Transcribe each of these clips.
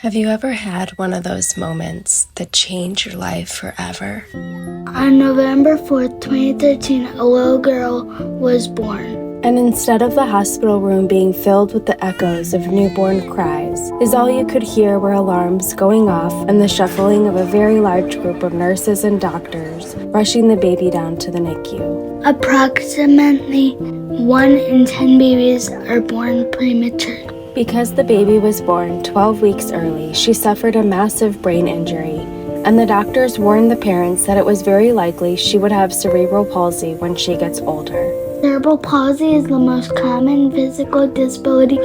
Have you ever had one of those moments that change your life forever? On November 4th, 2013, a little girl was born. And instead of the hospital room being filled with the echoes of newborn cries, all you could hear were alarms going off and the shuffling of a very large group of nurses and doctors rushing the baby down to the NICU. Approximately 1 in 10 babies are born premature. Because the baby was born 12 weeks early, she suffered a massive brain injury, and the doctors warned the parents that it was very likely she would have cerebral palsy when she gets older. Cerebral palsy is the most common physical disability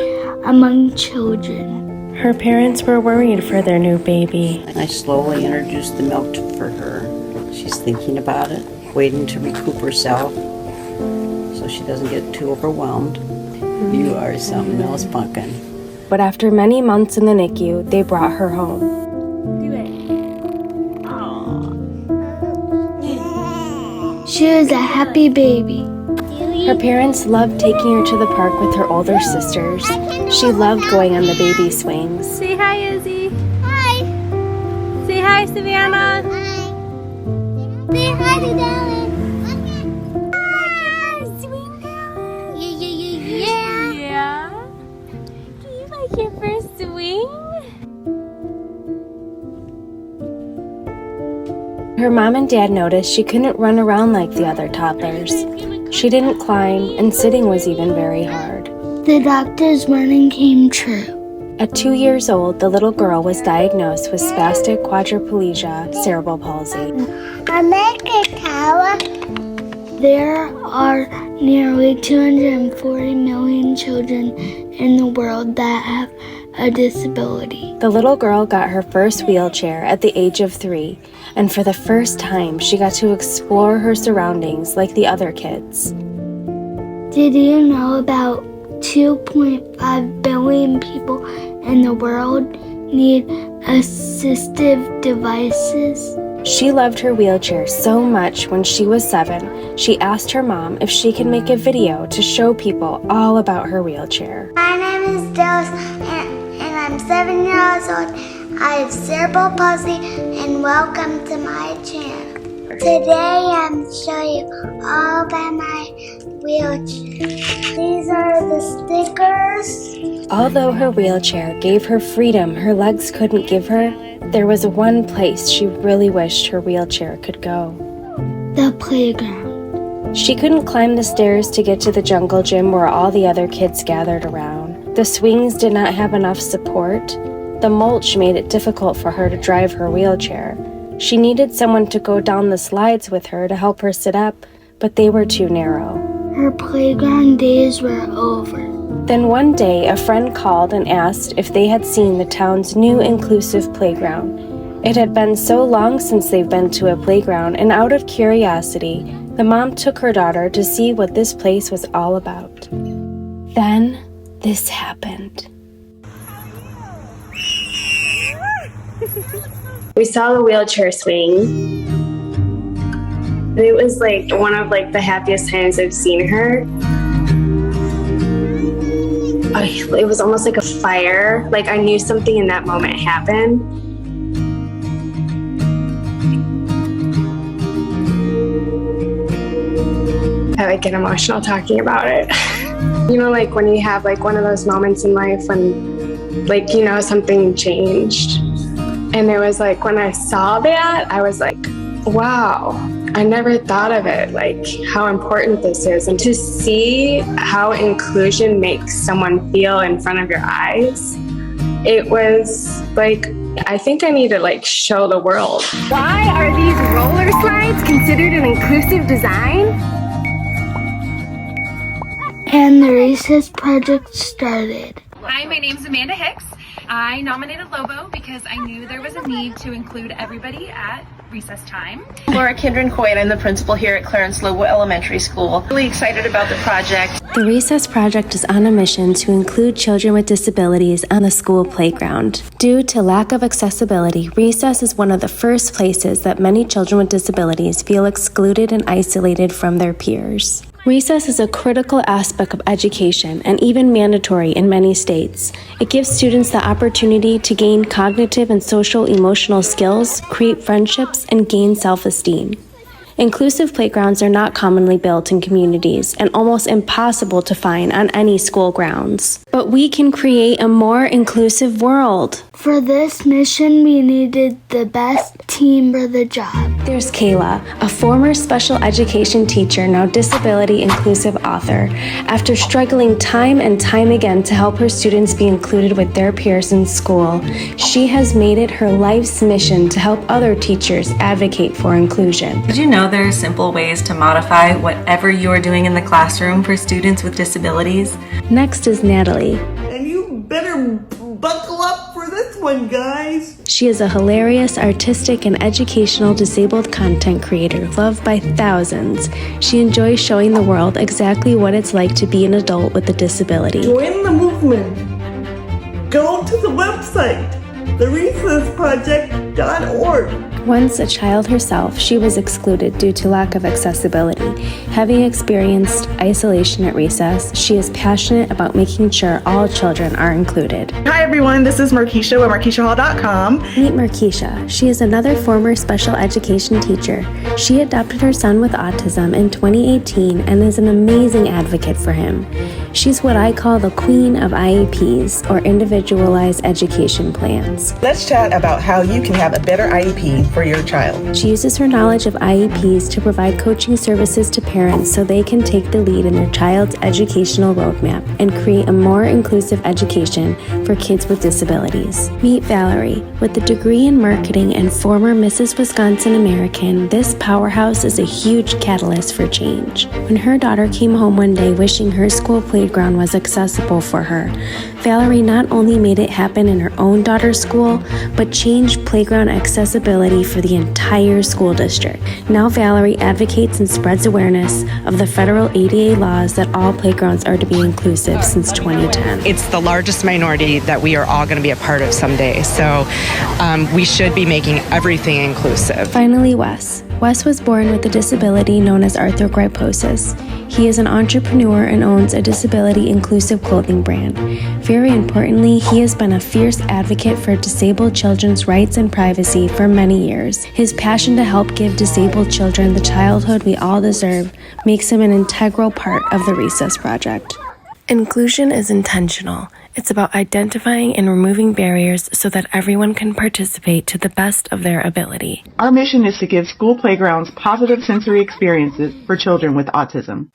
among children. Her parents were worried for their new baby. I slowly introduced the milk for her. She's thinking about it, waiting to recoup herself so she doesn't get too overwhelmed. You are something else, pumpkin. But after many months in the NICU, they brought her home. Do it. She was a happy baby. Her parents loved taking her to the park with her older sisters. She loved going on the baby swings. Say hi, Izzy. Hi. Say hi, Savannah. Hi. Say hi to Darren. Your first swing? Her mom and dad noticed she couldn't run around like the other toddlers. She didn't climb, and sitting was even very hard. The doctor's warning came true. At 2 years old, the little girl was diagnosed with spastic quadriplegia cerebral palsy. I make a tower. There are nearly 240 million children in the world that have a disability. The little girl got her first wheelchair at the age of 3, and for the first time, she got to explore her surroundings like the other kids. Did you know about 2.5 billion people in the world need assistive devices? She loved her wheelchair so much when she was 7, she asked her mom if she could make a video to show people all about her wheelchair. My name is Dallas, and I'm 7 years old. I have cerebral palsy, and welcome to my channel. Today I'm showing you all about my wheelchair. These are the stickers. Although her wheelchair gave her freedom her legs couldn't give her, there was one place she really wished her wheelchair could go. The playground. She couldn't climb the stairs to get to the jungle gym where all the other kids gathered around. The swings did not have enough support. The mulch made it difficult for her to drive her wheelchair. She needed someone to go down the slides with her to help her sit up, but they were too narrow. Her playground days were over. Then one day, a friend called and asked if they had seen the town's new inclusive playground. It had been so long since they've been to a playground, and out of curiosity, the mom took her daughter to see what this place was all about. Then, this happened. We saw the wheelchair swing. It was one of the happiest times I've seen her. It was almost like a fire. I knew something in that moment happened. I get emotional talking about it. When you have one of those moments in life when something changed. And it was when I saw that, I was like, wow, I never thought of it, how important this is. And to see how inclusion makes someone feel in front of your eyes, it was I think I need to show the world. Why are these roller slides considered an inclusive design? And the Recess Project started. Hi, my name's Amanda Hicks. I nominated Lobo because I knew there was a need to include everybody at recess time. Laura Kindren Coy, and I'm the principal here at Clarence Lobo Elementary School. Really excited about the project. The Recess Project is on a mission to include children with disabilities on the school playground. Due to lack of accessibility, recess is one of the first places that many children with disabilities feel excluded and isolated from their peers. Recess is a critical aspect of education and even mandatory in many states. It gives students the opportunity to gain cognitive and social emotional skills, create friendships, and gain self-esteem. Inclusive playgrounds are not commonly built in communities and almost impossible to find on any school grounds. But we can create a more inclusive world. For this mission, we needed the best team for the job. There's Kayla, a former special education teacher, now disability inclusive author. After struggling time and time again to help her students be included with their peers in school, she has made it her life's mission to help other teachers advocate for inclusion. Did you know there are simple ways to modify whatever you are doing in the classroom for students with disabilities? Next is Natalie. And you better buckle up for this one, guys. She is a hilarious, artistic, and educational disabled content creator loved by thousands. She enjoys showing the world exactly what it's like to be an adult with a disability. Join the movement. Go to the website, therecessproject.org. Once a child herself, she was excluded due to lack of accessibility. Having experienced isolation at recess, she is passionate about making sure all children are included. Hi everyone, this is Markeisha with MarkeishaHall.com. Meet Markeisha. She is another former special education teacher. She adopted her son with autism in 2018 and is an amazing advocate for him. She's what I call the queen of IEPs, or individualized education plans. Let's chat about how you can have a better IEP for your child. She uses her knowledge of IEPs to provide coaching services to parents so they can take the lead in their child's educational roadmap and create a more inclusive education for kids with disabilities. Meet Valerie. With a degree in marketing and former Mrs. Wisconsin American, this powerhouse is a huge catalyst for change. When her daughter came home one day wishing her school playground was accessible for her, Valerie not only made it happen in her own daughter's school, but changed playground accessibility for the entire school district. Now Valerie advocates and spreads awareness of the federal ADA laws that all playgrounds are to be inclusive since 2010. It's the largest minority that we are all going to be a part of someday, so we should be making everything inclusive. Finally, Wes. Wes was born with a disability known as arthrogryposis. He is an entrepreneur and owns a disability-inclusive clothing brand. Very importantly, he has been a fierce advocate for disabled children's rights and privacy for many years. His passion to help give disabled children the childhood we all deserve makes him an integral part of the Recess Project. Inclusion is intentional. It's about identifying and removing barriers so that everyone can participate to the best of their ability. Our mission is to give school playgrounds positive sensory experiences for children with autism.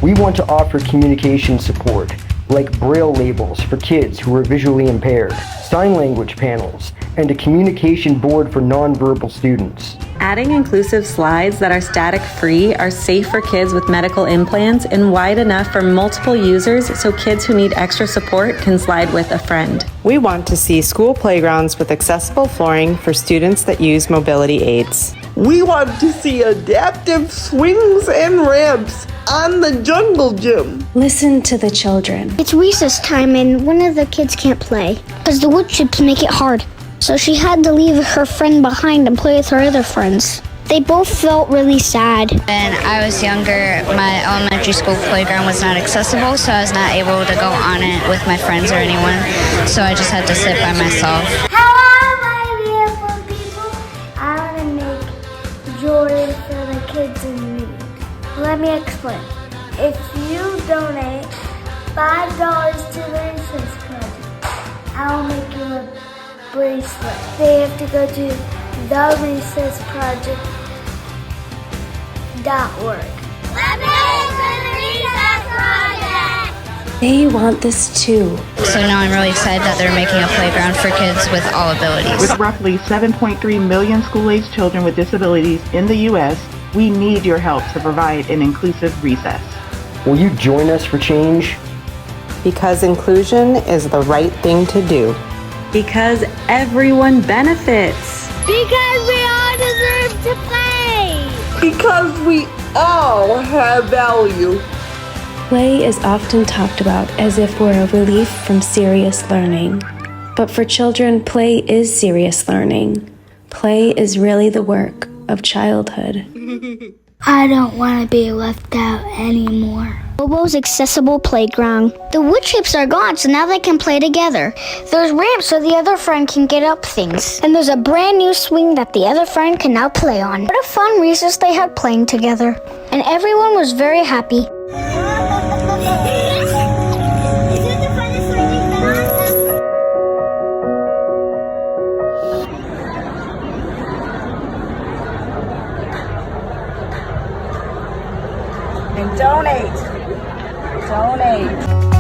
We want to offer communication support, like Braille labels for kids who are visually impaired, sign language panels, and a communication board for nonverbal students. Adding inclusive slides that are static-free, are safe for kids with medical implants, and wide enough for multiple users so kids who need extra support can slide with a friend. We want to see school playgrounds with accessible flooring for students that use mobility aids. We want to see adaptive swings and ramps on the jungle gym. Listen to the children. It's recess time and one of the kids can't play because the wood chips make it hard. So she had to leave her friend behind and play with her other friends. They both felt really sad. When I was younger, my elementary school playground was not accessible, so I was not able to go on it with my friends or anyone. So I just had to sit by myself. Hello, my beautiful people. I want to make joy for the kids in need. Let me explain. If you donate $5 to the Recess Project, I'll make you a bracelet. They have to go to therecessproject.org. Let me for the Recess Project! They want this too. So now I'm really excited that they're making a playground for kids with all abilities. With roughly 7.3 million school-aged children with disabilities in the U.S., we need your help to provide an inclusive recess. Will you join us for change? Because inclusion is the right thing to do. Because everyone benefits. Because we all deserve to play. Because we all have value. Play is often talked about as if we're a relief from serious learning. But for children, play is serious learning. Play is really the work of childhood. I don't want to be left out anymore. Lobo's accessible playground. The wood chips are gone, so now they can play together. There's ramps so the other friend can get up things. And there's a brand new swing that the other friend can now play on. What a fun recess they had playing together. And everyone was very happy. And donate. Donate.